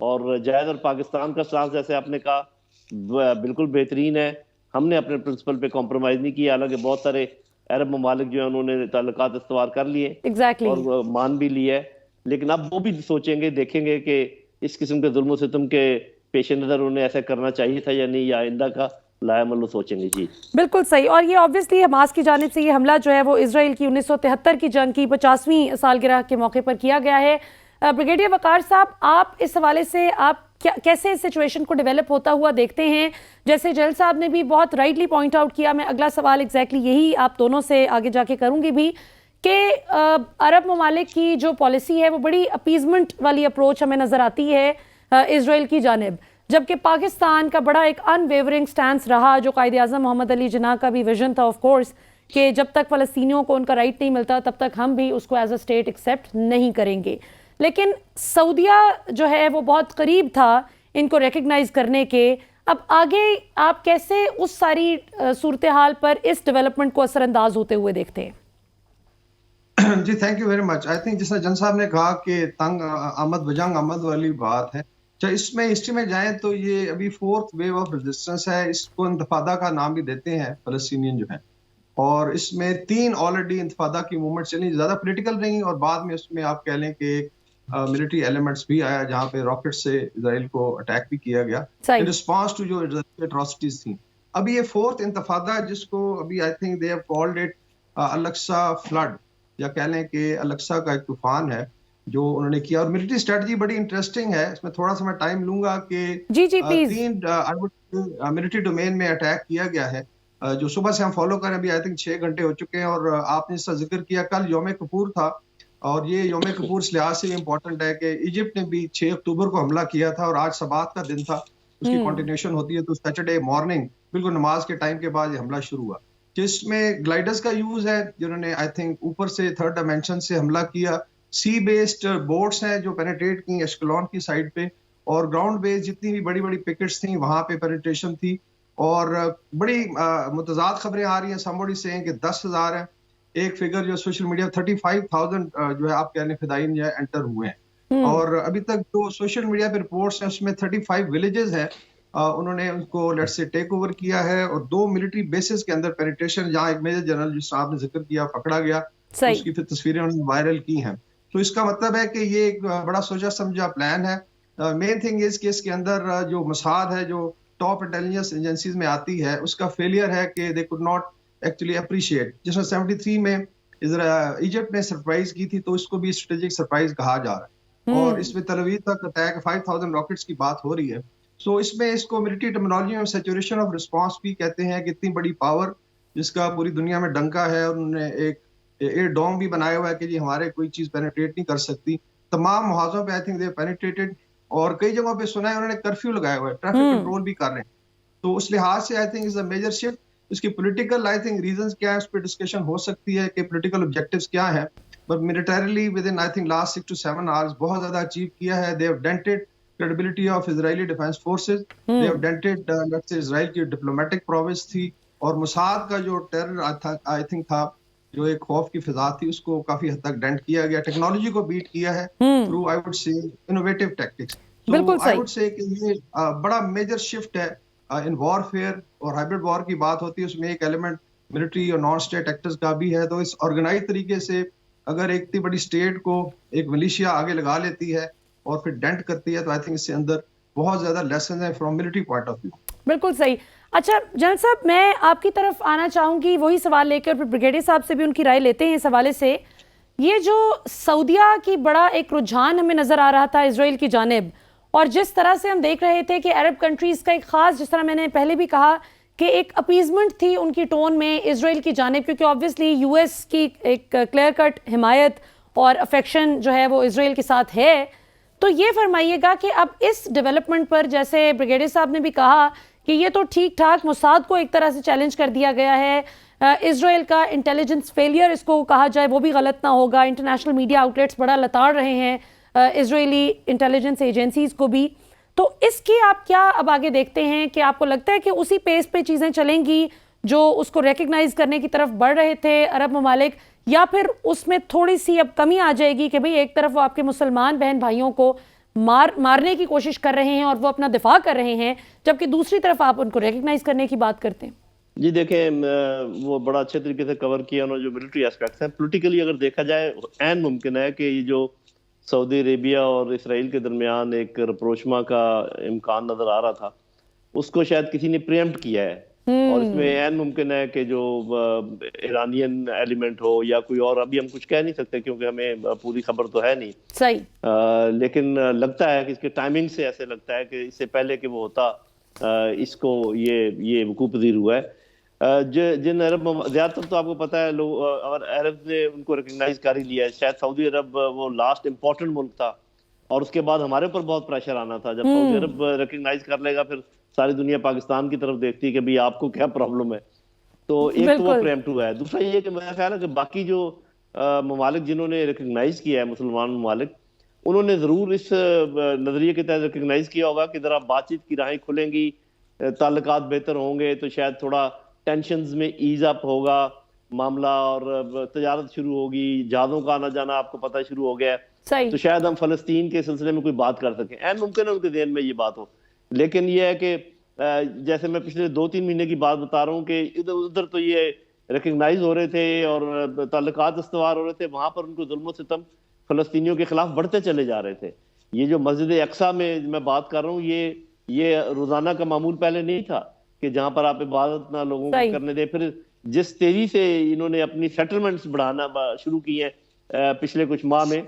اور جائز اور پاکستان کا سٹانس جیسے آپ نے کہا بالکل بہترین ہے. ہم نے اپنے پرنسپل پہ کمپرومائز نہیں کیا، حالانکہ بہت سارے عرب ممالک جو ہیں انہوں نے تعلقات استوار کر لیے اور مان بھی لیے ہے، لیکن اب وہ بھی سوچیں گے، دیکھیں گے کہ اس قسم کے ظلم و ستم کے پیش نظر انہیں ایسا کرنا چاہیے تھا یا نہیں، یا آئندہ کا لائحہ عمل سوچیں گے. جی بالکل صحیح. اور یہ آبویسلی حماس کی جانب سے یہ حملہ جو ہے وہ اسرائیل کی 1973 کی جنگ کی 50ویں سالگرہ کے موقع پر کیا گیا ہے. بریگیڈیئر وقار صاحب، آپ اس حوالے سے آپ کیسے اس سچویشن کو ڈیولپ ہوتا ہوا دیکھتے ہیں؟ جیسے جلیل صاحب نے بھی بہت رائٹلی پوائنٹ آؤٹ کیا، میں اگلا سوال ایگزیکٹلی یہی آپ دونوں سے آگے جا کے کروں گی بھی، کہ عرب ممالک کی جو پالیسی ہے وہ بڑی اپیزمنٹ والی اپروچ ہمیں نظر آتی ہے اسرائیل کی جانب، جبکہ پاکستان کا بڑا ایک ان ویورنگ سٹانس رہا، جو قائد اعظم محمد علی جناح کا بھی ویژن تھا آف کورس، کہ جب تک فلسطینیوں کو ان کا رائٹ نہیں ملتا تب تک ہم بھی اس کو ایز اے اسٹیٹ ایکسیپٹ نہیں کریں گے. لیکن سعودیہ جو ہے وہ بہت قریب تھا ان کو ریکگنائز کرنے کے. اب آگے آپ کیسے اس ساری صورتحال پر اس ڈیولپمنٹ کو اثر انداز ہوتے ہوئے دیکھتے ہیں؟ جی thank you very much. I think جس طرح جن صاحب نے کہا کہ تنگ آمد بجنگ آمد والی بات ہے، چاہے اس میں ہسٹری میں جائیں تو یہ ابھی فورتھ ویو آف ریزسٹنس ہے. اس کو انتفاضہ کا نام بھی دیتے ہیں فلسطینین جو ہیں، اور اس میں 3 آلریڈی انتفاضہ کی موومنٹ چلی، زیادہ پولیٹیکل نہیں، اور بعد میں اس میں آپ کہہ لیں کہ ملٹری ایلیمنٹس بھی آیا جہاں پہ راکٹ سے اسرائیل کو اٹیک بھی کیا گیا ان رسپانس ٹو جو اٹراسٹیز تھیں. ابھی یہ 4th انتفاضہ جس کو ابھی I think they have called it Al Aqsa flood, یا کہہ لیں کہ الاقصی کا ایک طوفان ہے جو انہوں نے کیا. اور ملٹری اسٹریٹجی بڑی انٹرسٹنگ ہے، اس میں تھوڑا سا میں ٹائم لوں گا کہ 3 ملٹری ڈومین میں اٹیک کیا گیا ہے جو صبح سے ہم فالو کریں. ابھی آئی تھنک 6 گھنٹے ہو چکے ہیں، اور آپ نے اس کا ذکر کیا کل یوم کپور تھا، اور یہ یوم کپور اس لحاظ سے امپورٹنٹ ہے کہ ایجپٹ نے بھی 6 اکتوبر کو حملہ کیا تھا، اور آج سبات کا دن تھا، اس کی کنٹینیوشن ہوتی ہے. تو سیٹرڈے مارننگ بالکل نماز کے ٹائم کے بعد یہ حملہ شروع ہوا، جس میں گلائڈرز کا یوز ہے جنہوں نے آئی تھنک اوپر سے 3rd ڈائمینشن سے حملہ کیا. سی بیسڈ بوٹس ہیں جو پینیٹریٹ کی ایشکلون کی سائڈ پہ، اور گراؤنڈ بیس جتنی بھی بڑی بڑی پکٹس تھیں وہاں پہ پینیٹریشن تھی. اور بڑی متضاد خبریں آ رہی ہیں، somebody saying کہ 10,000 ہیں، ایک فگر جو سوشل میڈیا 35,000 جو ہے آپ کہہ لیں فدائین جو ہے انٹر ہوئے ہیں. اور ابھی تک جو سوشل میڈیا پہ رپورٹس ہیں اس میں 35 ولیجز ہیں، انہوں نے ان کو لیٹس سے ٹیک اوور کیا ہے، اور 2 ملٹری بیسز کے اندر پینیٹریشن، جہاں ایک میجر جنرل جس آپ نے ذکر کیا پکڑا گیا، اس کی پھر تصویریں انہوں نے وائرل کی ہیں. تو اس کا مطلب ہے کہ یہ ایک بڑا سوچا سمجھا پلان ہے. مین تھنگ اس کے اس کے اندر جو موساد ہے جو ٹاپ انٹیلیجنس ایجنسیز میں آتی ہے، اس کا فیلئر ہے کہ they could not actually appreciate. جس میں 73 میں ایجپٹ نے سرپرائز کی تھی، تو اس کو بھی اسٹریٹجک سرپرائز کہا جا رہا ہے، اور اس میں تل اویو تک اٹیک 5,000 راکٹس کی بات ہو رہی ہے. سو اس میں اس کو ملٹری ٹرمینالوجی میں سیچوریشن آف رسپانس بھی کہتے ہیں، کہ اتنی بڑی پاور جس کا پوری دنیا میں ڈنکا ہے، اور انہوں نے ایک ایئر ڈوم بھی بنایا ہوا ہے کہ جی ہمارے کوئی چیز پینیٹریٹ نہیں کر سکتی. تمام محاذوں پہ آئی تھنک دے پینیٹریٹڈ، اور کئی جگہوں پہ سنا ہے انہوں نے کرفیو لگایا ہوا ہے، ٹریفک کنٹرول بھی کر رہے ہیں. تو اس لحاظ سے I think is a major shift. اس کی پولیٹیکل آئی تھنک ریزنز کیا ہے اس پہ ڈسکشن ہو سکتی ہے کہ پولیٹیکل آبجیکٹیوز کیا ہیں، but militarily within I think last 6 to 7 hours بہت زیادہ اچیو کیا ہے. They have dented credibility of Israeli defense forces. They have dented let's say اسرائیل کی ڈپلومیٹک پروونس تھی، اور موساد کا جو ٹیرر آئی تھنک تھا، جو ایک خوف کی فضا تھی، اس کو کافی حد تک ڈینٹ کیا گیا. ٹیکنالوجی کو بیٹ کیا ہے through I would say innovative tactics. تو آئی وڈ سے کہ یہ بڑا میجر شفٹ ہے ان وار فیئر. اور ہائبرڈ وار کی بات ہوتی ہے، اس میں ایک ایلیمنٹ ملٹری اور نان اسٹیٹ ایکٹرز کا بھی ہے. تو اس آرگنائز طریقے سے اگر ایک اتنی بڑی اسٹیٹ کو ایک ملیشیا آگے لگا لیتی ہے اور پھر ڈینٹ کرتی ہے، تو آئی تھنک اس سے اندر بہت زیادہ لیسنز ہیں from military point of view. بالکل صحیح. اچھا جنرل صاحب، میں آپ کی طرف آنا چاہوں گی وہی سوال لے کر، پھر بریگیڈیئر صاحب سے بھی ان کی رائے لیتے ہیں اس حوالے سے. یہ جو سعودیہ کی بڑا ایک رجحان ہمیں نظر آ رہا تھا اسرائیل کی جانب، اور جس طرح سے ہم دیکھ رہے تھے کہ عرب کنٹریز کا ایک خاص، جس طرح میں نے پہلے بھی کہا کہ ایک اپیزمنٹ تھی ان کی ٹون میں اسرائیل کی جانب، کیونکہ آبویسلی یو ایس کی ایک کلیئر کٹ حمایت اور افیکشن جو ہے وہ اسرائیل کے ساتھ ہے. تو یہ فرمائیے گا کہ اب اس ڈیولپمنٹ پر، جیسے بریگیڈیئر صاحب نے بھی کہا کہ یہ تو ٹھیک ٹھاک موساد کو ایک طرح سے چیلنج کر دیا گیا ہے، اسرائیل کا انٹیلیجنس فیلئر اس کو کہا جائے وہ بھی غلط نہ ہوگا. انٹرنیشنل میڈیا آؤٹلیٹس بڑا لتاڑ رہے ہیں اسرائیلی انٹیلیجنس ایجنسیز کو بھی. تو اس کی آپ کیا اب آگے دیکھتے ہیں کہ آپ کو لگتا ہے کہ اسی پیس پہ چیزیں چلیں گی جو اس کو ریکگنائز کرنے کی طرف بڑھ رہے تھے عرب ممالک، یا پھر اس میں تھوڑی سی اب کمی آ جائے گی کہ بھئی ایک طرف وہ آپ کے مسلمان بہن بھائیوں کو مارنے کی کوشش کر رہے ہیں اور وہ اپنا دفاع کر رہے ہیں، جبکہ دوسری طرف آپ ان کو ریکگنائز کرنے کی بات کرتے ہیں؟ جی دیکھیں، وہ بڑا اچھے طریقے سے کور کیا انہوں نے جو ملٹری ایسپیکٹس ہیں. پولیٹیکلی اگر دیکھا جائے عین ممکن ہے کہ یہ جو سعودی عربیہ اور اسرائیل کے درمیان ایک رپروشما کا امکان نظر آ رہا تھا، اس کو شاید کسی نے پریمپٹ کیا ہے، اور اس میں عین ممکن ہے کہ جو ایرانین ایلیمنٹ ہو یا کوئی اور، ابھی ہم کچھ کہہ نہیں سکتے کیونکہ ہمیں پوری خبر تو ہے نہیں صحیح، لیکن لگتا ہے کہ اس کے ٹائمنگ سے ایسے لگتا ہے کہ اس سے پہلے کہ وہ ہوتا اس کو یہ وقوع پذیر ہوا ہے. جن عرب زیادہ تر تو آپ کو پتہ ہے لوگ اور عرب نے ان کو ریکگنائز کر ہی لیا ہے. شاید سعودی عرب وہ لاسٹ امپورٹنٹ ملک تھا، اور اس کے بعد ہمارے اوپر بہت پریشر آنا تھا. جب سعودی عرب ریکگنائز کر لے گا پھر ساری دنیا پاکستان کی طرف دیکھتی ہے کہ بھئی آپ کو کیا پرابلم ہے. تو ایک تو وہ پریمپٹ ہوا ہے. دوسرا یہ کہ میرا خیال ہے کہ باقی جو ممالک جنہوں نے ریکگنائز کیا ہے، مسلمان ممالک، انہوں نے ضرور اس نظریے کے تحت ریکگنائز کیا ہوگا کہ ذرا بات چیت کی راہیں کھلیں گی، تعلقات بہتر ہوں گے تو شاید تھوڑا ٹینشنز میں ایز اپ ہوگا معاملہ، اور تجارت شروع ہوگی، جہازوں کا آنا جانا آپ کو پتہ شروع ہو گیا ہے، تو شاید ہم فلسطین کے سلسلے میں کوئی بات کر سکیں. عین ممکن ہے ان کے ذہن میں یہ بات ہو، لیکن یہ ہے کہ جیسے میں پچھلے 2-3 مہینے کی بات بتا رہا ہوں کہ ادھر تو یہ ریکگنائز ہو رہے تھے اور تعلقات استوار ہو رہے تھے، وہاں پر ان کو ظلم و ستم فلسطینیوں کے خلاف بڑھتے چلے جا رہے تھے. یہ جو مسجد اقصیٰ میں بات کر رہا ہوں، یہ روزانہ کا معمول پہلے نہیں تھا کہ جہاں پر آپ عبادت نہ لوگوں کو کرنے دیں. پھر جس تیزی سے انہوں نے اپنی سیٹلمنٹس بڑھانا شروع کی ہیں پچھلے کچھ ماہ میں،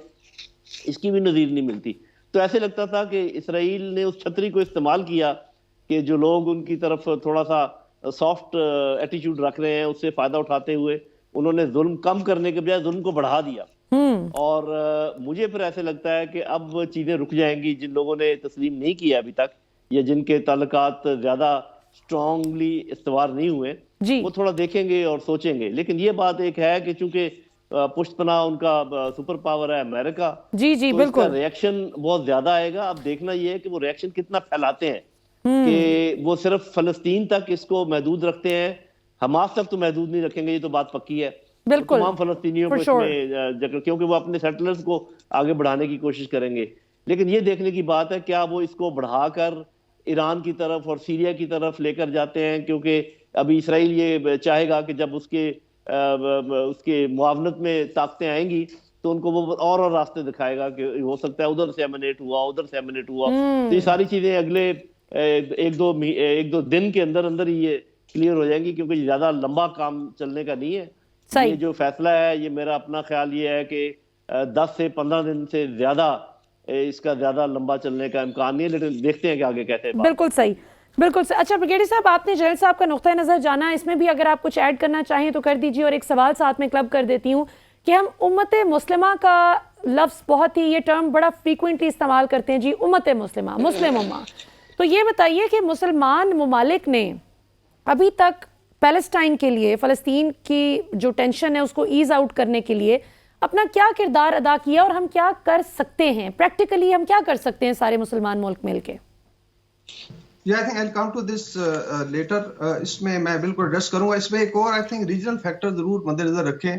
اس کی بھی نظیر نہیں ملتی. تو ایسے لگتا تھا کہ اسرائیل نے اس چھتری کو استعمال کیا کہ جو لوگ ان کی طرف تھوڑا سا سافٹ ایٹیچیوڈ رکھ رہے ہیں، اس سے فائدہ اٹھاتے ہوئے انہوں نے ظلم کم کرنے کے بجائے ظلم کو بڑھا دیا. اور مجھے پھر ایسے لگتا ہے کہ اب چیزیں رک جائیں گی. جن لوگوں نے تسلیم نہیں کیا ابھی تک، یا جن کے تعلقات زیادہ اسٹرانگلی استوار نہیں ہوئے، وہ تھوڑا دیکھیں گے اور سوچیں گے. لیکن یہ بات ایک ہے کہ چونکہ پشت پناہ ان کا سپر پاور ہے امریکہ، جی تو اس کا ریئیکشن بہت زیادہ آئے گا. اب دیکھنا یہ ہے کہ وہ ریئیکشن کتنا پھیلاتے ہیں، کہ وہ صرف فلسطین تک اس کو محدود رکھتے ہیں، حماس تک تو محدود نہیں رکھیں گے، یہ تو بات پکی ہے. تمام فلسطینیوں کو اس میں، کیونکہ وہ اپنے سیٹلرز کو آگے بڑھانے کی کوشش کریں گے. لیکن یہ دیکھنے کی بات ہے کیا وہ اس کو بڑھا کر ایران کی طرف اور سیریا کی طرف لے کر جاتے ہیں. کیونکہ ابھی اسرائیل یہ چاہے گا کہ جب اس کے معاونت میں طاقتیں آئیں گی تو ان کو وہ اور راستے دکھائے گا کہ ہو سکتا ہے ادھر سے ایمنیٹ ہوا، ادھر سے ایمنیٹ ہوا. تو یہ ساری چیزیں اگلے ایک دو دن کے اندر ہی یہ کلیئر ہو جائیں گی، کیونکہ زیادہ لمبا کام چلنے کا نہیں ہے. یہ جو فیصلہ ہے، یہ میرا اپنا خیال یہ ہے کہ 10 سے 15 دن سے زیادہ اس کا زیادہ لمبا چلنے کا امکان نہیں ہے. لیکن دیکھتے ہیں کہ آگے کہتے ہیں. بالکل صحیح، بالکل صحیح. اچھا بریگیڈیئر صاحب، آپ نے جلیل صاحب کا نقطۂ نظر جانا، اس میں بھی اگر آپ کچھ ایڈ کرنا چاہیں تو کر دیجیے. اور ایک سوال ساتھ میں کلب کر دیتی ہوں کہ ہم امت مسلمہ کا لفظ بہت ہی، یہ ٹرم بڑا فریکوینٹلی استعمال کرتے ہیں، جی امت مسلمہ، مسلم امہ. تو یہ بتائیے کہ مسلمان ممالک نے ابھی تک پیلسٹائن کے لیے، فلسطین کی جو ٹینشن ہے اس کو ایز آؤٹ کرنے کے لیے اپنا کیا کردار ادا کیا، اور ہم کیا کر سکتے ہیں پریکٹیکلی، ہم کیا کر سکتے ہیں سارے مسلمان ملک مل کے؟ I think I'll come to this later. اس میں میں بالکل ایڈریس کروں گا. اس میں ایک اور I think ریجنل فیکٹر ضرور مد نظر رکھیں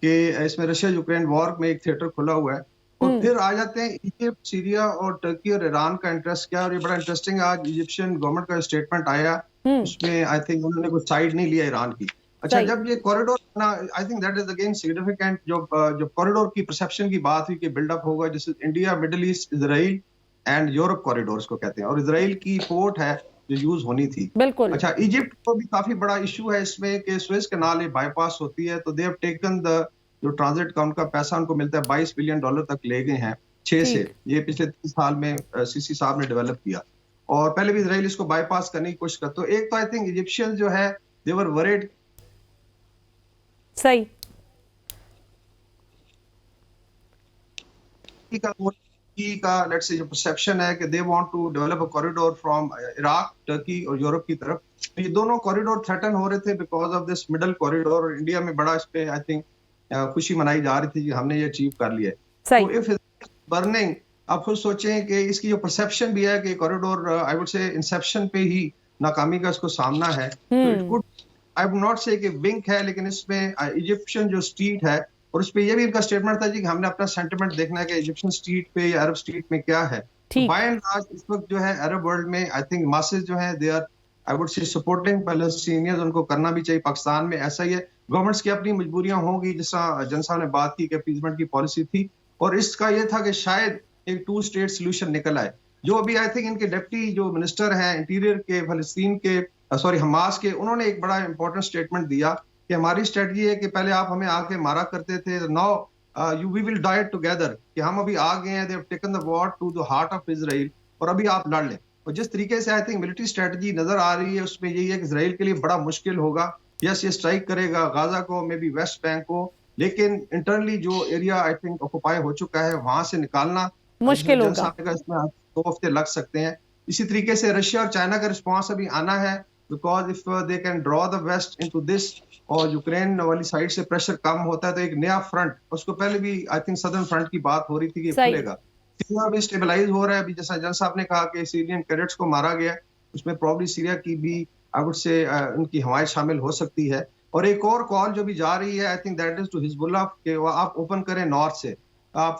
کہ اس میں رشیا یوکرین وار میں ایک تھیٹر کھلا ہوا ہے، اور پھر آ جاتے ہیں ایجپٹ، سیریا اور ٹرکی اور ایران کا انٹرسٹ کیا. اور یہ بڑا انٹرسٹنگ، آج ایجپشین گورنمنٹ کا اسٹیٹمنٹ آیا، اس میں آئی تھنک انہوں نے کوئی سائڈ نہیں لیا ایران کی. اچھا، جب یہ کوریڈور بنا، I think that is again significant. جو کوریڈور کی پرسیپشن کی بات ہوئی کہ بلڈ اپ ہوگا، جیسے India, Middle East, Israel and Europe corridor اس کو کہتے ہیں، اور اسرائیل کی پورٹ ہے جو یوز ہونی تھی. بالکل. اچھا، ایجپٹ کو بھی کافی بڑا ایشو ہے اس میں کہ سویز کینال بائی پاس ہوتی ہے، تو دے ہیو ٹیکن جو ٹرانزٹ کا ان کا پیسہ ان کو ملتا ہے $22 بلین تک لے گئے ہیں 6 سے. یہ پچھلے 30 سال میں سی سی صاحب نے ڈیولپ کیا، اور پہلے بھی اسرائیل اس کو بائی پاس کرنے کی کوشش کرتا. تو ایک تو آئی تھنک ایجپشین جو ہے دے ور ورڈ. صحیح. کا لیٹس سے جو پرسیپشن ہے کہ they want to develop a corridor from Iraq, Turkey اور یورپ کی طرف. یہ دونوں کوریڈور تھریٹن ہو رہے تھے because of this middle corridor, اور انڈیا میں بڑا اس پہ آئی تھنک خوشی منائی جا رہی تھی کہ ہم نے یہ اچیو کر لیا ہے. تو اف برننگ، آپ خود سوچیں کہ اس کی جو پرسیپشن بھی ہے کہ corridor I would say inception پہ ہی ناکامی کا اس کو سامنا ہے. آئی وڈ ناٹ سے کہ ونک ہے، لیکن اس میں ایجپشن جو اسٹیٹ ہے، اور اس پہ یہ بھی ان کا اسٹیٹمنٹ تھا جی کہ ہم نے اپنا سینٹیمنٹ دیکھنا ہے کہ ایجپشن اسٹیٹ پہ یا عرب اسٹیٹ میں کیا ہے. بائی اینڈ لارج اس وقت جو ہے عرب ورلڈ میں آئی تھنک ماسز جو ہیں they are I would see supporting Palestinians, ان کو کرنا بھی چاہیے. پاکستان میں ایسا ہی ہے، گورنمنٹس کی اپنی مجبوریاں ہوں گی، جس طرح جن صاحب نے بات کی کہ اپیزمنٹ کی پالیسی تھی، اور اس کا یہ تھا کہ شاید ایک 2 اسٹیٹ سولوشن نکل آئے. جو ابھی آئی تھنک ان کے ڈپٹی جو منسٹر ہیں انٹیریئر کے فلسطین کے حماس کے، انہوں نے ایک بڑا امپورٹنٹ اسٹیٹمنٹ دیا کہ ہماری اسٹریٹجی ہے کہ پہلے آپ ہمیں آ کے مارا کرتے تھے، now we will dye together, کہ ہم ابھی آ گئے ہیں، they have taken the war to the heart of Israel, اور ابھی آپ لڑ لیں. اور جس طریقے سے آئی تھنک ملٹری اسٹریٹجی نظر آ رہی ہے، اس میں یہی ہے کہ اسرائیل کے لیے بڑا مشکل ہوگا. یس یہ اسٹرائک کرے گا غازہ کو، مے بی ویسٹ بینک کو، لیکن انٹرنلی جو ایریا آئی تھنک آکوپائی ہو چکا ہے وہاں سے نکالنا مشکل ہوگا. اس میں 2 ہفتے لگ سکتے ہیں. اسی طریقے سے رشیا اور چائنا کا رسپانس ابھی آنا ہے، because of they can draw the West into this, اور یوکرین والی سائڈ سے پریشر کم ہوتا ہے تو ایک نیا فرنٹ، اس کو پہلے بھی آئی تھنک سدرن فرنٹ کی بات ہو رہی تھی کہ کھلے گا. سیریا بھی اسٹیبلائز ہو رہا ہے. ابھی جیسا جن صاحب نے کہا کہ سیرین کیڈٹس کو مارا گیا، اس میں پرابلی سیریا کی بھی آئی وڈ سے ان کی حمایت شامل ہو سکتی ہے. اور ایک اور کال جو بھی جا رہی ہے I think that is to Hezbollah, کہ وہ آپ اوپن کریں نارتھ سے.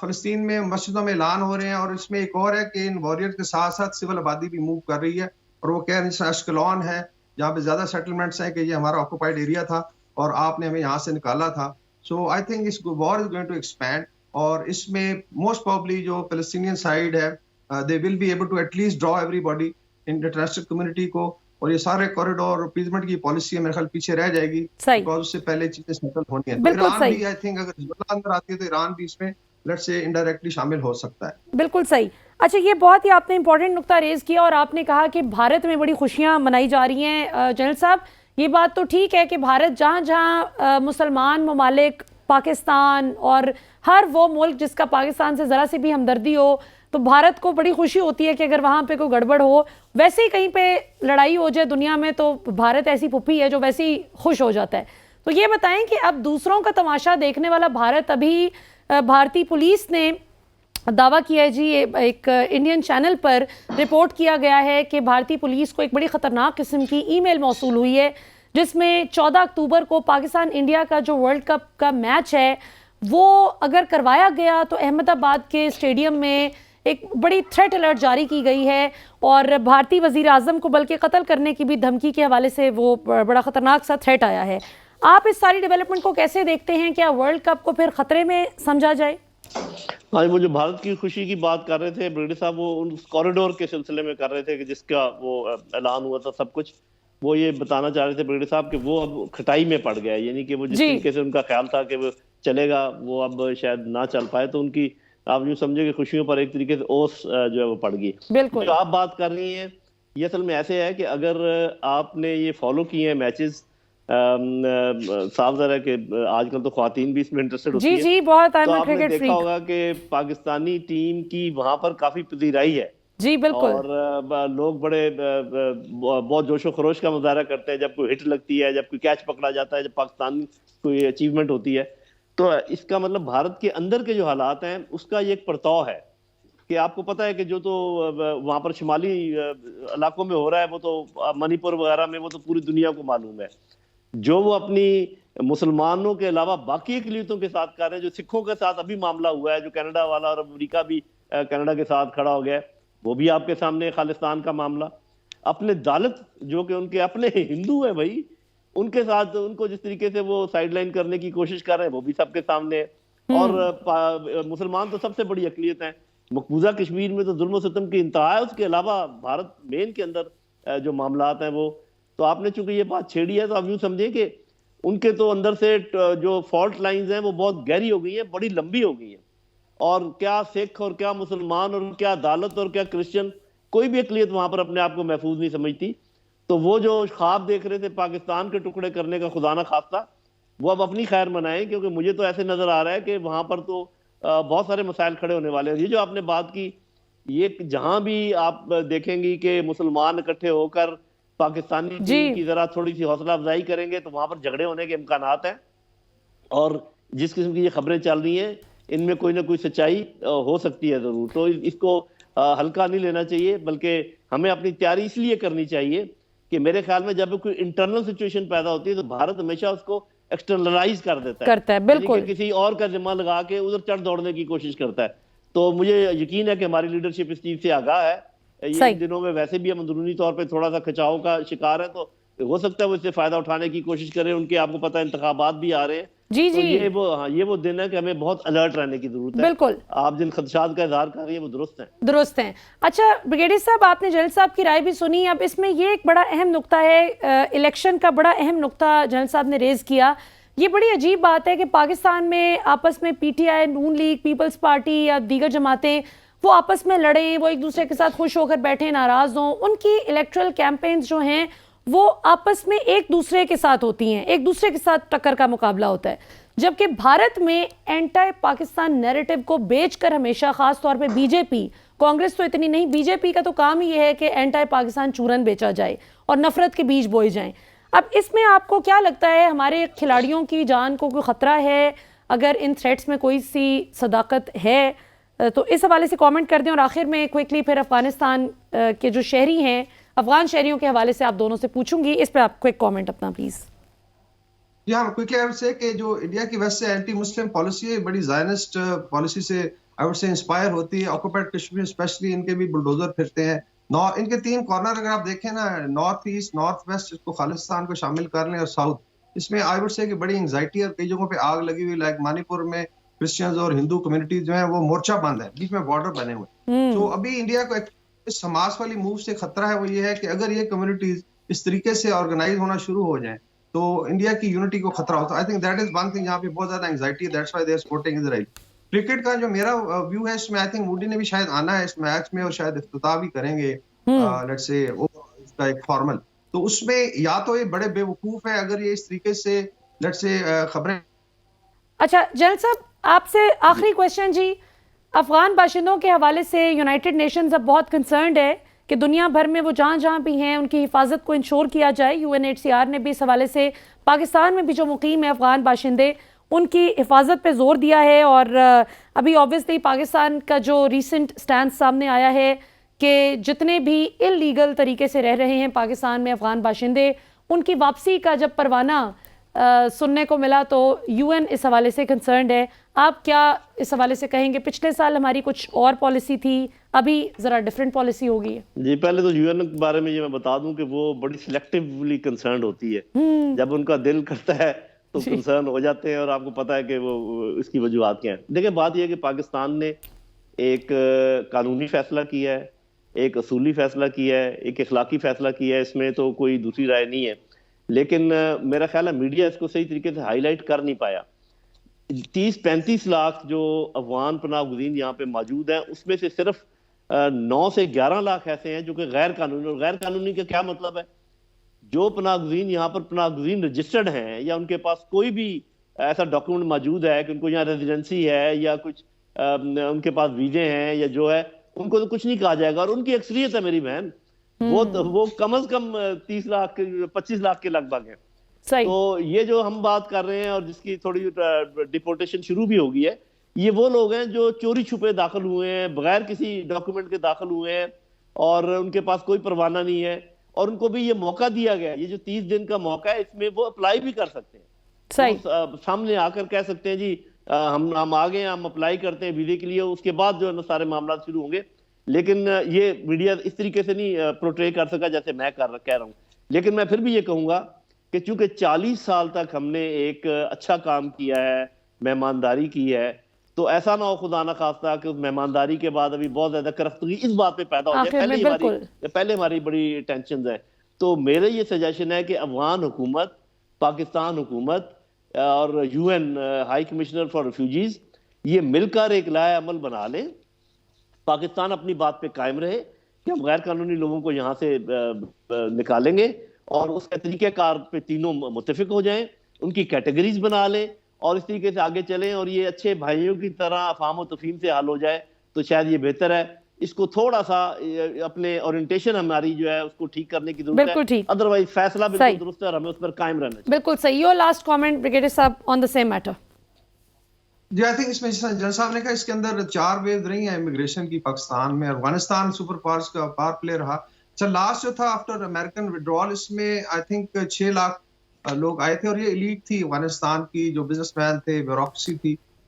فلسطین میں مسجدوں میں اعلان ہو رہے ہیں، اور اس میں ایک اور ہے کہ ان وارئر کے ساتھ ساتھ سول آبادی بھی موو کر رہی ہے، اور وہ کہہ رہے ہیں اشکلون ہے جہاں پہ زیادہ سیٹلمنٹس ہیں کہ یہ ہمارا آکوپائڈ ایریا تھا اور آپ نے ہمیں یہاں سے نکالا تھا. سو آئی تھنک اس war is going to expand, اور اس میں موسٹ پروبلی جو فلسطینین سائڈ ہے they will be able to at least draw everybody international community کو، اور یہ سارے کوریڈور اپیزمنٹ کی پالیسی میرے خیال پیچھے رہ جائے گی، بیکاز اس سے پہلے چیزیں سیٹل ہونی ہیں. ایران بھی آئی تھنک اگر حزب اللہ اندر آتی ہے تو ایران بھی اس میں لیٹس سے انڈائریکٹلی شامل ہو سکتا ہے. بالکل صحیح. اچھا یہ بہت ہی آپ نے امپورٹنٹ نقطہ ریز کیا، اور آپ نے کہا کہ بھارت میں بڑی خوشیاں منائی جا رہی ہیں. جنرل صاحب یہ بات تو ٹھیک ہے کہ بھارت جہاں جہاں مسلمان ممالک، پاکستان اور ہر وہ ملک جس کا پاکستان سے ذرا سی بھی ہمدردی ہو تو بھارت کو بڑی خوشی ہوتی ہے کہ اگر وہاں پہ کوئی گڑبڑ ہو، ویسے ہی کہیں پہ لڑائی ہو جائے دنیا میں تو بھارت ایسی پھپھی ہے جو ویسے ہی خوش ہو جاتا ہے. تو یہ بتائیں کہ اب دوسروں کا تماشا دیکھنے والا بھارت، ابھی بھارتی پولیس نے دعویٰ کیا ہے جی، ایک انڈین چینل پر رپورٹ کیا گیا ہے کہ بھارتی پولیس کو ایک بڑی خطرناک قسم کی ای میل موصول ہوئی ہے، جس میں 14 اکتوبر کو پاکستان انڈیا کا جو ورلڈ کپ کا میچ ہے وہ اگر کروایا گیا تو احمد آباد کے اسٹیڈیم میں ایک بڑی تھریٹ الرٹ جاری کی گئی ہے، اور بھارتی وزیر اعظم کو بلکہ قتل کرنے کی بھی دھمکی کے حوالے سے وہ بڑا خطرناک سا تھریٹ آیا ہے. آپ اس ساری ڈیولپمنٹ کو کیسے دیکھتے ہیں؟ کیا ورلڈ کپ کو پھر خطرے میں سمجھا جائے؟ آج وہ جو بھارت کی خوشی کی بات کر رہے تھے بریگیڈیئر صاحب، وہ اس کوریڈور کے سلسلے میں کر رہے تھے کہ جس کا وہ اعلان ہوا تھا سب کچھ، وہ یہ بتانا چاہ رہے تھے بریگیڈیئر صاحب کہ وہ اب کھٹائی میں پڑ گیا ہے، یعنی کہ وہ جس طریقے سے ان کا خیال تھا کہ وہ چلے گا وہ اب شاید نہ چل پائے، تو ان کی آپ یوں سمجھے کہ خوشیوں پر ایک طریقے سے اوس جو ہے وہ پڑ گئی. بالکل جو آپ بات کر رہی ہیں یہ اصل میں ایسے ہے کہ اگر آپ نے یہ فالو کیے ہیں میچز، صاف ظاہر ہے کہ آج کل تو خواتین بھی اس میں انٹرسٹڈ ہوتی ہے، جی بہت، تو آپ نے دیکھا ہوگا کہ پاکستانی ٹیم کی وہاں پر کافی پذیرائی ہے. جی بالکل، اور لوگ بڑے بہت جوش و خروش کا مظاہرہ کرتے ہیں جب کوئی ہٹ لگتی ہے، جب کوئی کیچ پکڑا جاتا ہے، جب پاکستان کوئی اچیومنٹ ہوتی ہے. تو اس کا مطلب بھارت کے اندر کے جو حالات ہیں اس کا یہ ایک پرتاؤ ہے کہ آپ کو پتہ ہے کہ جو تو وہاں پر شمالی علاقوں میں ہو رہا ہے وہ تو منی پور وغیرہ میں وہ تو پوری دنیا کو معلوم ہے، جو وہ اپنی مسلمانوں کے علاوہ باقی اقلیتوں کے ساتھ کر رہے ہیں، جو سکھوں کے ساتھ ابھی معاملہ ہوا ہے، جو کینیڈا والا اور امریکہ بھی کینیڈا کے ساتھ کھڑا ہو گیا ہے، وہ بھی آپ کے سامنے خالستان کا معاملہ. اپنے دالت جو کہ ان کے اپنے ہندو ہیں بھائی، ان کے ساتھ ان کو جس طریقے سے وہ سائیڈ لائن کرنے کی کوشش کر رہے ہیں وہ بھی سب کے سامنے ہے. اور مسلمان تو سب سے بڑی اقلیت ہیں، مقبوضہ کشمیر میں تو ظلم و ستم کی انتہا ہے، اس کے علاوہ بھارت مین کے اندر جو معاملات ہیں وہ تو آپ نے چونکہ یہ بات چھیڑی ہے تو آپ یوں سمجھیں کہ ان کے تو اندر سے جو فالٹ لائنز ہیں وہ بہت گہری ہو گئی ہیں، بڑی لمبی ہو گئی ہیں، اور کیا سکھ اور کیا مسلمان اور کیا عدالت اور کیا کرسچن، کوئی بھی اقلیت وہاں پر اپنے آپ کو محفوظ نہیں سمجھتی. تو وہ جو خواب دیکھ رہے تھے پاکستان کے ٹکڑے کرنے کا خدا نہ خواستہ، وہ اب اپنی خیر منائیں، کیونکہ مجھے تو ایسے نظر آ رہا ہے کہ وہاں پر تو بہت سارے مسائل کھڑے ہونے والے ہیں. یہ جو آپ نے بات کی، یہ جہاں بھی آپ دیکھیں گی کہ مسلمان اکٹھے ہو کر پاکستانی ٹیم کی ذرا تھوڑی سی حوصلہ افزائی کریں گے تو وہاں پر جھگڑے ہونے کے امکانات ہیں، اور جس قسم کی یہ خبریں چل رہی ہیں ان میں کوئی نہ کوئی سچائی ہو سکتی ہے ضرور. تو اس کو ہلکا نہیں لینا چاہیے، بلکہ ہمیں اپنی تیاری اس لیے کرنی چاہیے کہ میرے خیال میں جب کوئی انٹرنل سچویشن پیدا ہوتی ہے تو بھارت ہمیشہ اس کو ایکسٹرنلائز کر دیتا ہے، بالکل کسی اور کا ذمہ لگا کے ادھر چڑھ دوڑنے کی کوشش کرتا ہے. تو مجھے یقین ہے کہ ہماری لیڈرشپ اس چیز سے آگاہ ہے. یہ دنوں میں ویسے بھی ہم اندرونی طور پہ تھوڑا سا کھچاؤ کا شکار ہیں, تو ہو سکتا ہے وہ اس سے فائدہ اٹھانے کی کوشش کریں. ان کے آپ کو پتہ انتخابات بھی آ رہے ہیں. جی جی, یہ وہ دن ہے کہ ہمیں بہت الرٹ رہنے کی ضرورت ہے. بالکل آپ جن خدشات کا اظہار کر رہی ہیں وہ درست ہیں. اچھا بریگیڈیئر صاحب, آپ نے جنرل صاحب کی رائے بھی سنی. اب اس میں یہ ایک بڑا اہم نقطہ ہے, الیکشن کا بڑا اہم نقطہ جنرل صاحب نے ریز کیا. یہ بڑی عجیب بات ہے کہ پاکستان میں آپس میں P T I, Noon League, Peoples Party یا دیگر جماعتیں وہ آپس میں لڑیں, وہ ایک دوسرے کے ساتھ خوش ہو کر بیٹھیں, ناراض ہوں. ان کی الیکٹرل کیمپینز جو ہیں وہ آپس میں ایک دوسرے کے ساتھ ہوتی ہیں, ایک دوسرے کے ساتھ ٹکر کا مقابلہ ہوتا ہے. جبکہ بھارت میں اینٹی پاکستان نیریٹو کو بیچ کر ہمیشہ, خاص طور پہ بی جے پی, کانگریس تو اتنی نہیں, بی جے پی کا تو کام ہی یہ ہے کہ اینٹی پاکستان چورن بیچا جائے اور نفرت کے بیج بوئے جائیں. اب اس میں آپ کو کیا لگتا ہے, ہمارے کھلاڑیوں کی جان کو کوئی خطرہ ہے؟ اگر ان تھریٹس میں کوئی سی صداقت ہے تو اس حوالے سے کامنٹ کر دیں. اور آخر میں کوئکلی پھر افغانستان کے جو شہری ہیں, افغان شہریوں کے حوالے سے آپ دونوں سے پوچھوں گی. اس پہ آپ کوئک کامنٹ اپنا پلیز. یہاں کوئکلی آئی سے کہ جو انڈیا کی وجہ سے اینٹی مسلم پالیسی ہے, بڑی زائنسٹ پالیسی سے آئی سے انسپائر ہوتی ہے. آکوپائڈ کشمیر اسپیشلی, ان کے بھی بلڈوزر پھرتے ہیں. ان کے 3 کارنر اگر آپ دیکھیں نا, نارتھ ایسٹ, نارتھ ویسٹ, اس کو خالصتان کو شامل کر لیں, اور ساؤتھ, اس میں آئی وڈ سے کہ بڑی انگزائٹی اور کئی جگہوں پہ آگ لگی ہوئی. لائک منی پور میں کرسچنز اور ہندو کمیونٹی جو ہیں وہ مورچہ بند ہے, بیچ میں بارڈر بنے ہوئے. تو ابھی انڈیا کو اس حماس والی موو سے خطرہ ہے, وہ یہ ہے کہ اگر یہ کمیونٹیز اس طریقے سے آرگنائز ہونا شروع ہو جائیں تو انڈیا کی یونٹی کو خطرہ ہوتا ہے. I think that is one thing جہاں پہ بہت زیادہ انگزائٹی ہے. That's why they are supporting Israel. Cricket کا جو میرا ویو ہے اس میں, آئی تھنک موڈی نے بھی شاید آنا ہے اس میچ میں, اور شاید افتتاح بھی کریں گے لیٹس سے اس کا ایک فارمل. تو اس میں یا تو یہ بڑے بے وقوف ہے اگر یہ اس طریقے سے لیٹس سے خبریں. اچھا جنرل صاحب, آپ سے آخری کویسچن جی. افغان باشندوں کے حوالے سے یونائٹڈ نیشنز اب بہت کنسرنڈ ہے کہ دنیا بھر میں وہ جہاں جہاں بھی ہیں ان کی حفاظت کو انشور کیا جائے. UNHCR نے بھی اس حوالے سے پاکستان میں بھی جو مقیم ہے افغان باشندے, ان کی حفاظت پہ زور دیا ہے. اور ابھی آبویسلی پاکستان کا جو ریسنٹ سٹینڈ سامنے آیا ہے کہ جتنے بھی اللیگل طریقے سے رہ رہے ہیں پاکستان میں افغان باشندے, ان کی واپسی کا جب پروانہ سننے کو ملا تو UN اس حوالے سے کنسرنڈ ہے. آپ کیا اس حوالے سے کہیں گے؟ پچھلے سال ہماری کچھ اور پالیسی تھی, ابھی ذرا ڈیفرنٹ پالیسی ہوگی ہے. جی, پہلے تو UN کے بارے میں یہ میں بتا دوں کہ وہ بڑی سلیکٹیولی کنسرنڈ ہوتی ہے. جب ان کا دل کرتا ہے تو کنسرن ہو جاتے ہیں, اور آپ کو پتا ہے کہ وہ اس کی وجوہات کیا ہیں. دیکھیں بات یہ ہے کہ پاکستان نے ایک قانونی فیصلہ کیا ہے, ایک اصولی فیصلہ کیا ہے, ایک اخلاقی فیصلہ کیا ہے. اس میں تو کوئی دوسری رائے نہیں ہے. لیکن میرا خیال ہے میڈیا اس کو صحیح طریقے سے ہائی لائٹ کر نہیں پایا. 30-35 لاکھ جو افغان پناہ گزین یہاں پہ موجود ہیں, اس میں سے صرف 9 سے 11 لاکھ ایسے ہیں جو کہ غیر قانونی. اور غیر قانونی کا کیا مطلب ہے؟ جو پناہ گزین یہاں پر پناہ گزین رجسٹرڈ ہیں, یا ان کے پاس کوئی بھی ایسا ڈاکیومنٹ موجود ہے کہ ان کو یہاں ریزیڈنسی ہے, یا کچھ ان کے پاس ویزے ہیں, یا جو ہے, ان کو تو کچھ نہیں کہا جائے گا. اور ان کی اکثریت ہے میری بہن, وہ کم از کم 30 لاکھ 25 لاکھ کے لگ بھگ ہیں. تو یہ جو ہم بات کر رہے ہیں اور جس کی تھوڑی ڈیپورٹیشن شروع بھی ہو گئی ہے, یہ وہ لوگ ہیں جو چوری چھپے داخل ہوئے ہیں, بغیر کسی ڈاکیومنٹ کے داخل ہوئے ہیں, اور ان کے پاس کوئی پروانہ نہیں ہے, اور ان کو بھی یہ موقع دیا گیا. یہ جو 30 دن کا موقع ہے, اس میں وہ اپلائی بھی کر سکتے ہیں. سامنے آ کر کہہ سکتے ہیں جی ہم آگے ہم اپلائی کرتے ہیں ویزے کے لیے, اس کے بعد جو ہے سارے معاملات شروع ہوں گے. لیکن یہ میڈیا اس طریقے سے نہیں پروٹرے کر سکا جیسے میں کہہ رہا ہوں. لیکن میں پھر بھی یہ کہوں گا کہ چونکہ 40 سال تک ہم نے ایک اچھا کام کیا ہے, مہمانداری کی ہے, تو ایسا نہ ہو خدا نہ خواستہ کہ اس مہمانداری کے بعد ابھی بہت زیادہ کرختگی اس بات پہ پیدا ہو جائے. پہلے ہماری بڑی ٹینشنز ہیں. تو میرے یہ سجیشن ہے کہ افغان حکومت, پاکستان حکومت اور UN high commissioner for refugees یہ مل کر ایک لائحہ عمل بنا لیں. پاکستان اپنی بات پہ قائم رہے کہ ہم غیر قانونی لوگوں کو یہاں سے نکالیں گے, اور اس کے طریقہ کار پہ تینوں متفق ہو جائیں, ان کی کیٹیگریز بنا لیں, اور اس طریقے سے آگے چلیں, اور یہ اچھے بھائیوں کی طرح افہام و تفہیم سے حل ہو جائے تو شاید یہ بہتر ہے. اس کو تھوڑا سا اپنے اورینٹیشن ہماری جو ہے اس کو ٹھیک کرنے کی ضرورت ہے. ادروائز فیصلہ بالکل درست ہے اور ہمیں اس پر قائم رہنا چاہیے. بالکل صحیح. اور لاسٹ کامنٹ بریگیڈیئر صاحب آن دا سیم میٹر. جی, آئی تھنک اس میں جنرل صاحب نے کہا اس کے اندر 4 ویوز رہی ہیں امیگریشن کی پاکستان میں. افغانستان سپر پاورز کا پاور پلے رہا. اچھا, لاسٹ جو تھا آفٹر امریکن وڈرال, اس میں آئی تھنک 6 لاکھ لوگ آئے تھے, اور یہ ایلیٹ تھی افغانستان کی, جو بزنس مین تھے, بیوروکریسی تھی.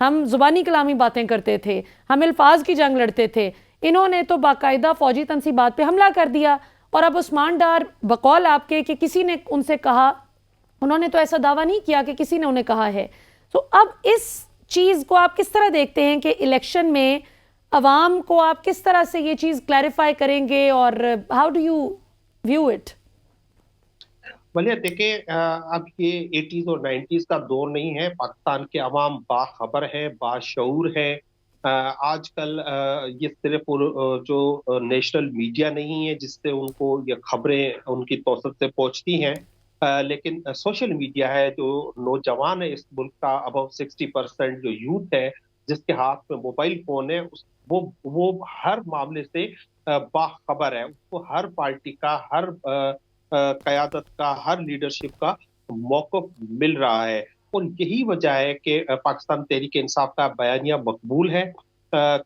ہم زبانی کلامی باتیں کرتے تھے، ہم الفاظ کی جنگ لڑتے تھے. انہوں نے تو باقاعدہ فوجی تنصیبات پہ حملہ کر دیا. اور اب عثمان ڈار بقول آپ کے کہ کسی نے ان سے کہا، انہوں نے تو ایسا دعویٰ نہیں کیا کہ کسی نے انہیں کہا ہے. تو اب اس چیز کو آپ کس طرح دیکھتے ہیں کہ الیکشن میں عوام کو آپ کس طرح سے یہ چیز کلیریفائی کریں گے، اور how do you view it? بھلے دیکھیں، اب یہ 80s اور 90s کا دور نہیں ہے. پاکستان کے عوام باخبر ہے، باشعور ہے. آج کل یہ صرف جو نیشنل میڈیا نہیں ہے جس سے ان کو یہ خبریں ان کی توسط سے پہنچتی ہیں، لیکن سوشل میڈیا ہے. جو نوجوان ہے اس ملک کا، ابو 60% جو یوتھ ہے جس کے ہاتھ میں موبائل فون ہے، وہ ہر معاملے سے باخبر ہے. اس کو ہر پارٹی کا، ہر قیادت کا، ہر لیڈرشپ کا موقف مل رہا ہے. اور یہی وجہ ہے کہ پاکستان تحریک انصاف کا بیانیہ مقبول ہے.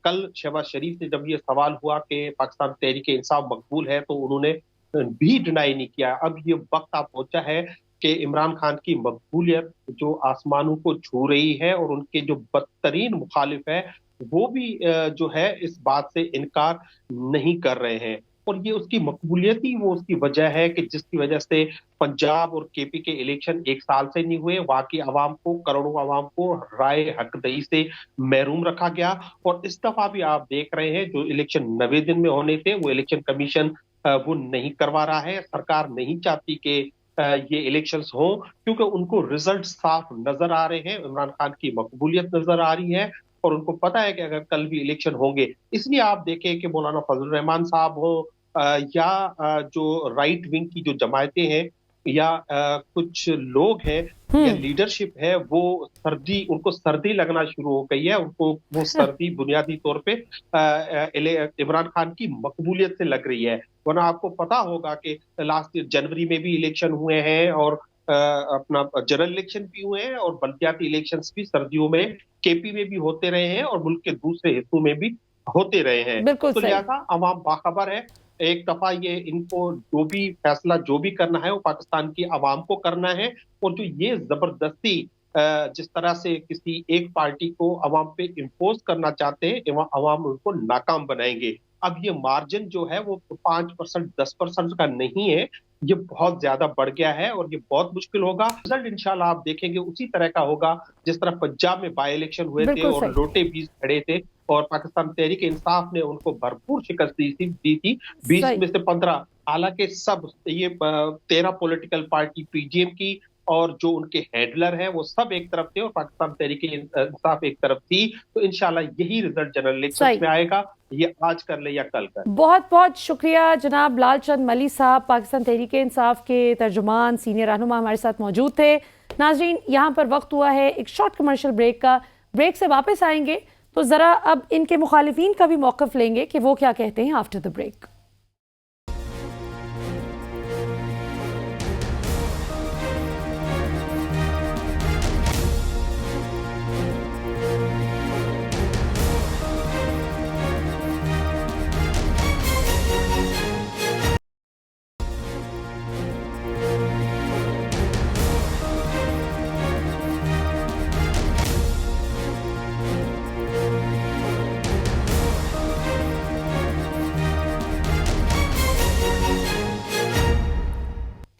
کل شہباز شریف سے جب یہ سوال ہوا کہ پاکستان تحریک انصاف مقبول ہے تو انہوں نے بھی ڈینائی نہیں کیا. اب یہ وقت آ پہنچا ہے کہ عمران خان کی مقبولیت جو آسمانوں کو چھو رہی ہے، اور ان کے جو بدترین مخالف ہے وہ بھی جو ہے اس بات سے انکار نہیں کر رہے ہیں. اور یہ اس کی مقبولیت ہی وہ اس کی وجہ ہے کہ جس کی وجہ سے پنجاب اور کے پی کے الیکشن 1 سال سے نہیں ہوئے. وہاں کی عوام کو، کروڑوں عوام کو رائے حق دہی سے محروم رکھا گیا. اور اس دفعہ بھی آپ دیکھ رہے ہیں جو الیکشن 90 دن میں ہونے تھے وہ الیکشن کمیشن وہ نہیں کروا رہا ہے. سرکار نہیں چاہتی کہ یہ الیکشنز ہوں، کیونکہ ان کو ریزلٹ صاف نظر آ رہے ہیں. عمران خان کی مقبولیت نظر آ رہی ہے اور ان کو پتا ہے کہ اگر کل بھی الیکشن ہوں گے. اس لیے آپ دیکھیں کہ مولانا فضل الرحمان صاحب ہو یا جو رائٹ ونگ کی جو جماعتیں ہیں یا کچھ لوگ ہیں یا لیڈرشپ ہے، وہ ان کو سردی لگنا شروع ہو گئی ہے. ان کو وہ سردی بنیادی طور پہ عمران خان کی مقبولیت سے لگ رہی ہے. ورنہ آپ کو پتا ہوگا کہ لاسٹ جنوری میں بھی الیکشن ہوئے ہیں، اور اپنا جنرل الیکشن بھی ہوئے ہیں، اور بلدیاتی الیکشنز بھی سردیوں میں کے پی میں بھی ہوتے رہے ہیں اور ملک کے دوسرے حصوں میں بھی ہوتے رہے ہیں. تو لہٰذا عوام باخبر ہے. ایک دفعہ یہ ان کو جو بھی فیصلہ جو بھی کرنا ہے وہ پاکستان کی عوام کو کرنا ہے. اور جو یہ زبردستی جس طرح سے کسی ایک پارٹی کو عوام پہ امپوز کرنا چاہتے ہیں، عوام ان کو ناکام بنائیں گے. اب یہ مارجن جو ہے وہ 5%، 10% کا نہیں ہے، یہ بہت زیادہ بڑھ گیا ہے اور یہ بہت مشکل ہوگا. رزلٹ انشاءاللہ آپ دیکھیں گے اسی طرح کا ہوگا جس طرح پنجاب میں بائی الیکشن ہوئے تھے اور لوٹے بیج کھڑے تھے، اور پاکستان تحریک انصاف نے ان کو بھرپور شکست دی تھی. 20 میں سے 15، حالانکہ سب یہ 13 پولیٹیکل پارٹی پی جی ایم کی اور جو ان کے ہینڈلر ہیں وہ سب ایک طرف تھے اور پاکستان تحریک انصاف ایک طرف تھی. تو انشاءاللہ یہی رزلٹ جنرل الیکشن میں آئے گا، یہ آج کر لے یا کل کر. بہت بہت شکریہ جناب لال چند ملی صاحب، پاکستان تحریک انصاف کے ترجمان، سینئر رہنما ہمارے ساتھ موجود تھے. ناظرین، یہاں پر وقت ہوا ہے ایک شارٹ کمرشل بریک کا. بریک سے واپس آئیں گے تو ذرا اب ان کے مخالفین کا بھی موقف لیں گے کہ وہ کیا کہتے ہیں after the break.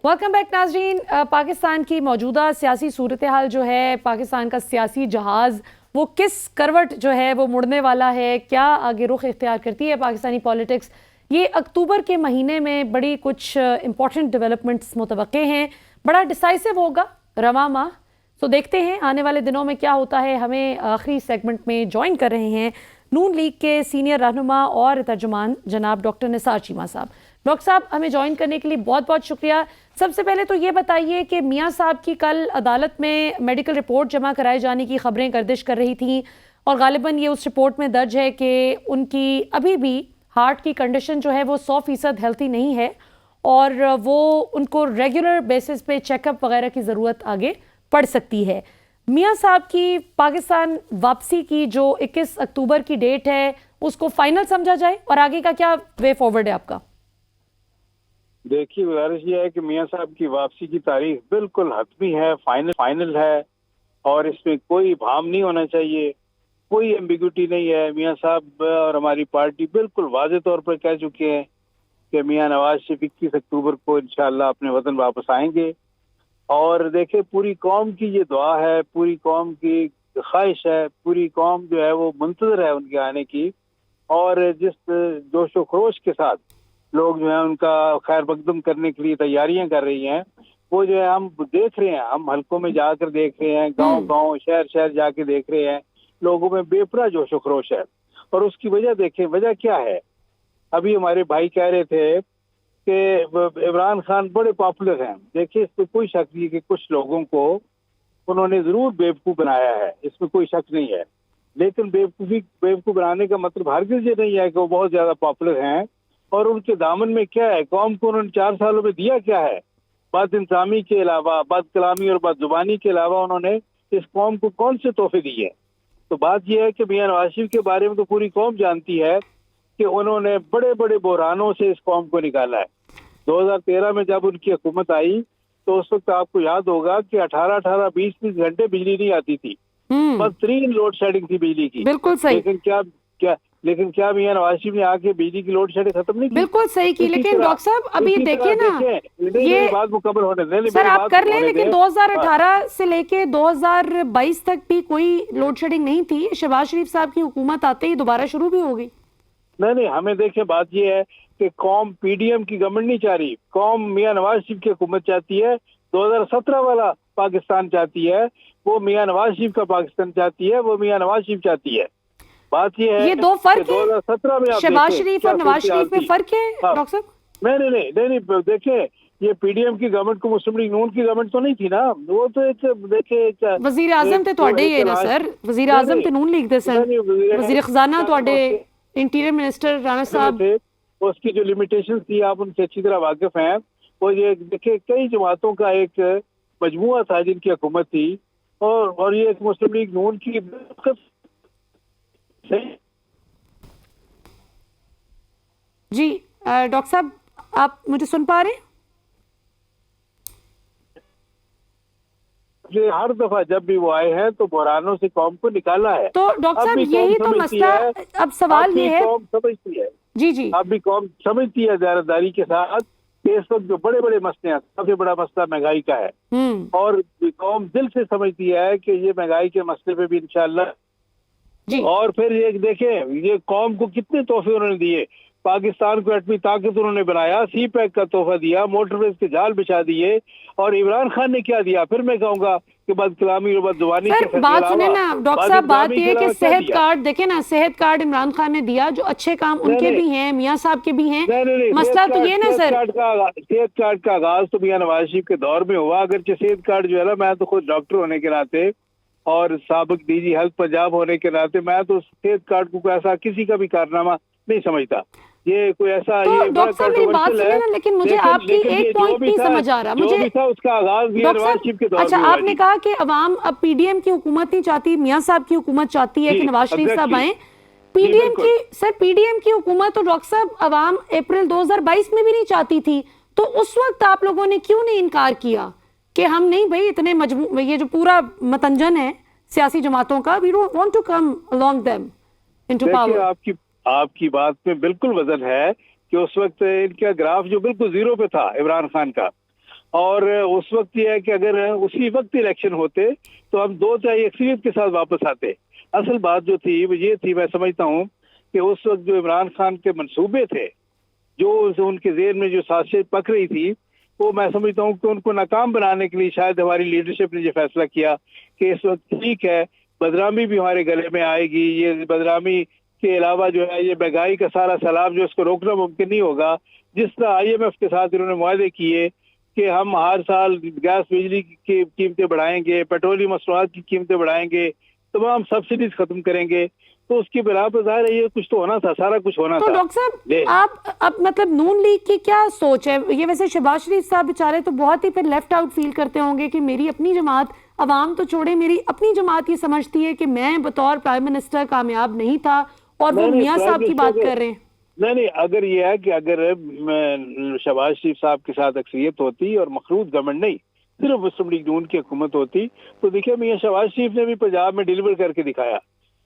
Welcome back ناظرین. پاکستان کی موجودہ سیاسی صورتحال جو ہے، پاکستان کا سیاسی جہاز وہ کس کروٹ جو ہے وہ مڑنے والا ہے، کیا آگے رخ اختیار کرتی ہے پاکستانی پالیٹکس، یہ اکتوبر کے مہینے میں بڑی کچھ امپورٹنٹ ڈیولپمنٹس متوقع ہیں. بڑا ڈیسائسو ہوگا رواں ماہ. تو دیکھتے ہیں آنے والے دنوں میں کیا ہوتا ہے. ہمیں آخری سیگمنٹ میں جوائن کر رہے ہیں نون لیگ کے سینئر رہنما اور ترجمان جناب ڈاکٹر نثار چیمہ صاحب. ڈاکٹر صاحب، ہمیں جوائن کرنے کے لیے بہت بہت شکریہ. سب سے پہلے تو یہ بتائیے کہ میاں صاحب کی کل عدالت میں میڈیکل رپورٹ جمع کرائے جانے کی خبریں گردش کر رہی تھیں، اور غالباً یہ اس رپورٹ میں درج ہے کہ ان کی ابھی بھی ہارٹ کی کنڈیشن جو ہے وہ 100% ہیلتھی نہیں ہے، اور وہ ان کو ریگولر بیسس پہ چیک اپ وغیرہ کی ضرورت آگے پڑ سکتی ہے. میاں صاحب کی پاکستان واپسی کی جو 21 اکتوبر کی ڈیٹ ہے اس کو فائنل سمجھا جائے، اور آگے کا کیا وے فارورڈ ہے آپ کا؟ دیکھیے، گزارش یہ ہے کہ میاں صاحب کی واپسی کی تاریخ بالکل حتمی ہے، فائنل ہے، اور اس میں کوئی ابہام نہیں ہونا چاہیے. کوئی ایمبیگوٹی نہیں ہے. میاں صاحب اور ہماری پارٹی بالکل واضح طور پر کہہ چکے ہیں کہ میاں نواز شریف 21 اکتوبر کو انشاءاللہ اپنے وطن واپس آئیں گے. اور دیکھیں پوری قوم کی یہ دعا ہے, پوری قوم کی خواہش ہے, پوری قوم جو ہے وہ منتظر ہے ان کے آنے کی. اور جس جوش و خروش کے ساتھ لوگ جو ہے ان کا خیر مقدم کرنے کے لیے تیاریاں کر رہی ہیں, وہ جو ہے ہم دیکھ رہے ہیں, ہم حلقوں میں جا کر دیکھ رہے ہیں, گاؤں گاؤں شہر شہر جا کے دیکھ رہے ہیں, لوگوں میں بے پناہ جوش و خروش ہے. اور اس کی وجہ دیکھیں, وجہ کیا ہے. ابھی ہمارے بھائی کہہ رہے تھے کہ عمران خان بڑے پاپولر ہیں. دیکھیں اس میں کوئی شک نہیں کہ کچھ لوگوں کو انہوں نے ضرور بیوقوف بنایا ہے, اس میں کوئی شک نہیں ہے. لیکن بیوقوف بنانے کا مطلب ہرگز یہ نہیں ہے کہ وہ بہت زیادہ پاپولر ہیں. اور ان کے دامن میں کیا ہے, قوم کو انہوں نے 4 سالوں میں دیا کیا ہے. بد انتظامی کے علاوہ, بد کلامی اور بد زبانی کے علاوہ انہوں نے اس قوم کو کون سے تحفے دیے. تو بات یہ ہے کہ میاں نواز شریف کے بارے میں تو پوری قوم جانتی ہے کہ انہوں نے بڑے بڑے بحرانوں سے اس قوم کو نکالا ہے. 2013 میں جب ان کی حکومت آئی تو اس وقت آپ کو یاد ہوگا کہ 18-20 گھنٹے بجلی نہیں آتی تھی, بدترین لوڈ شیڈنگ تھی بجلی کی. بالکل صحیح. لیکن کیا میاں نواز شریف نے آ کے بجلی کی لوڈ شیڈنگ ختم نہیں کی؟ بالکل صحیح کی. لیکن ڈاکٹر صاحب ابھی دیکھیے نا, یہ بات مکمل ہونے دیں سر آپ کر لیں, لیکن 2018 سے لے کے 2022 تک بھی کوئی لوڈ شیڈنگ نہیں تھی. شہباز شریف صاحب کی حکومت آتے ہی دوبارہ شروع بھی ہو گئی. نہیں, ہمیں دیکھیں بات یہ ہے کہ قوم پی ڈی ایم کی گورنمنٹ نہیں چاہ رہی, قوم میاں نواز شریف کی حکومت چاہتی ہے. 2017 والا پاکستان چاہتی ہے, وہ میاں نواز شریف کا پاکستان چاہتی ہے, وہ میاں نواز شریف چاہتی ہے. بات یہ ہے, یہ دو فرق ہے. 2017 میں شہباز شریف اور نواز شریف میں فرق ہے ڈاکٹر صاحب. نہیں, دیکھیں یہ پی ڈی ایم کی گورنمنٹ کو مسلم لیگ نون کی گورنمنٹ تو نہیں تھی نا, وہ تو ایک دیکھیں وزیر اعظم تے تواڈے ہی ہے نا سر, وزیر اعظم تے نون لیگ دے سن, وزیر خزانہ تواڈے انٹیریئر منسٹر رانا صاحب. اس کی جو لیمیٹیشن تھی آپ ان سے اچھی طرح واقف ہیں. وہ یہ دیکھیں کئی جماعتوں کا ایک مجموعہ تھا جن کی حکومت تھی, اور یہ ایک مسلم لیگ نون کی جی ڈاکٹر صاحب آپ مجھے سن پا رہے ہیں؟ ہر دفعہ جب بھی وہ آئے ہیں تو بحرانوں سے قوم کو نکالا ہے. تو ڈاکٹر صاحب یہی تو مسئلہ, اب سوال یہ ہے, قوم سمجھتی ہے, جی اب بھی قوم سمجھتی ہے دیانتداری کے ساتھ کہ اس وقت جو بڑے بڑے مسئلے ہیں, سب سے بڑا مسئلہ مہنگائی کا ہے. اور قوم دل سے سمجھتی ہے کہ یہ مہنگائی کے مسئلے پہ بھی انشاءاللہ. اور پھر یہ دیکھیں یہ قوم کو کتنے تحفے انہوں نے دیے. پاکستان کو ایٹمی طاقت انہوں نے بنایا, سی پیک کا تحفہ دیا, موٹر ویز کے جال بچھا دیے. اور عمران خان نے کیا دیا, پھر میں کہوں گا کہ بد کلامی اور بد زبانی کے بات سنیں نا ڈاکٹر صاحب, بات یہ ہے کہ صحت کارڈ دیکھیں نا, صحت کارڈ عمران خان نے دیا, جو اچھے کام ان کے بھی ہیں, میاں صاحب کے بھی ہیں. مسئلہ تو یہ نا سر, صحت کارڈ کا آغاز تو میاں نواز شریف کے دور میں ہوا. اگرچہ صحت کارڈ جو ہے نا, میں تو خود ڈاکٹر ہونے کے ناطے اور سابق ڈی جی ہیلتھ پنجاب ہونے کے ناطے میں تو صحت کارڈ کو ایسا کسی کا بھی کارنامہ نہیں سمجھتا. یہ کوئی ایسا تو ڈاکٹر صاحب میری بات سنیں نا, لیکن مجھے آپ کی ایک پوائنٹ نہیں سمجھ آ رہا. مجھے اس کا آغاز میاں نواز شریف کے دور میں. اچھا, آپ نے کہا کہ عوام اب پی ڈی ایم کی حکومت نہیں چاہتی, میاں صاحب کی حکومت چاہتی ہے کہ نواز شریف صاحب آئیں. پی ڈی ایم کی سر, پی ڈی ایم کی حکومت تو ڈاکٹر صاحب عوام اپریل 2022 میں بھی نہیں چاہتی تھی. تو اس وقت آپ لوگوں نے کیوں نہیں انکار کیا کہ ہم نہیں بھائی اتنے یہ جو پورا متنجن ہے سیاسی جماعتوں کا, we don't want to come along them into power. آپ کی بات میں بالکل وزن ہے کہ اس وقت ان کا گراف جو بالکل زیرو پہ تھا عمران خان کا, اور اس وقت یہ ہے کہ اگر اسی وقت الیکشن ہوتے تو ہم 2 تہائی اکثریت کے ساتھ واپس آتے. اصل بات جو تھی وہ یہ تھی, میں سمجھتا ہوں کہ اس وقت جو عمران خان کے منصوبے تھے, جو ان کے ذہن میں جو سازشیں پک رہی تھی, وہ میں سمجھتا ہوں کہ ان کو ناکام بنانے کے لیے شاید ہماری لیڈرشپ نے یہ فیصلہ کیا کہ اس وقت ٹھیک ہے بدنامی بھی ہمارے گلے میں آئے گی. یہ بدنامی کے علاوہ جو ہے یہ مہنگائی کا سارا سیلاب جو اس کو روکنا ممکن نہیں ہوگا. جس طرح آئی ایم ایف کے ساتھ انہوں نے معاہدے کیے کہ ہم ہر سال گیس بجلی کی قیمتیں بڑھائیں گے, پیٹرولیم مصنوعات کی قیمتیں بڑھائیں گے, تمام سبسڈیز ختم کریں گے, تو اس کی بنا پر ظاہر ہے یہ کچھ تو ہونا تھا, سارا کچھ ہونا تھا. تو ڈاکٹر صاحب آپ اب مطلب نون لیگ کی کیا سوچ ہے؟ یہ ویسے شہباز شریف صاحب بیچارے تو بہت ہی پھر لیفٹ آؤٹ فیل کرتے ہوں گے کہ میری اپنی جماعت, عوام تو چھوڑے, میری اپنی جماعت یہ سمجھتی ہے کہ میں بطور پرائم منسٹر کامیاب نہیں تھا, اور وہ میاں صاحب کی بات کر رہے ہیں. نہیں, اگر یہ ہے کہ اگر شہباز شریف صاحب کے ساتھ اکثریت ہوتی اور مخلوط گورنمنٹ نہیں, صرف مسلم لیگ نون کی حکومت ہوتی, تو دیکھیں میاں شہباز شریف نے بھی پنجاب میں ڈیلیور کر کے دکھایا